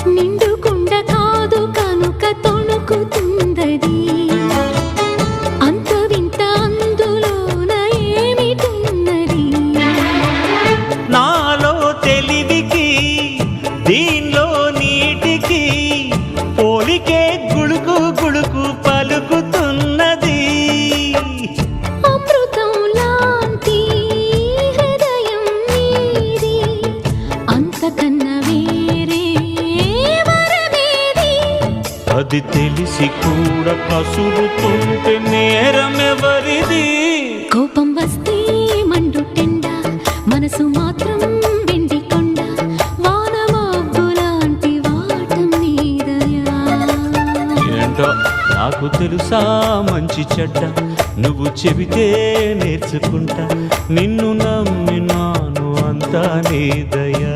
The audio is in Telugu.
నిండుకుండ కాదు కనుక తొణుకుతుందది అంత వింత అందులోన ఏమిటున్నది నాలో తెలివికి దీనిలో నీటికి పోలికే గుడుకు గుడుకు పలుకుతున్నది అమృతం లాంటి హృదయం నీది అంతకన్నా వేరే వరమేది అది తెలిసి కూడా కసురుతుంటే నేరమెవరిది కోపం వస్తే మండుటెండ మనసు మాత్రం వెండి కొండ వానమబ్బు లాంటి వాటం నీదయా ఏంటో నాకు తెలుసా మంచి చెడ్డ నువ్వు చెబితే నేర్చుకుంటా నిన్ను నమ్మినాను అంతా నీ దయా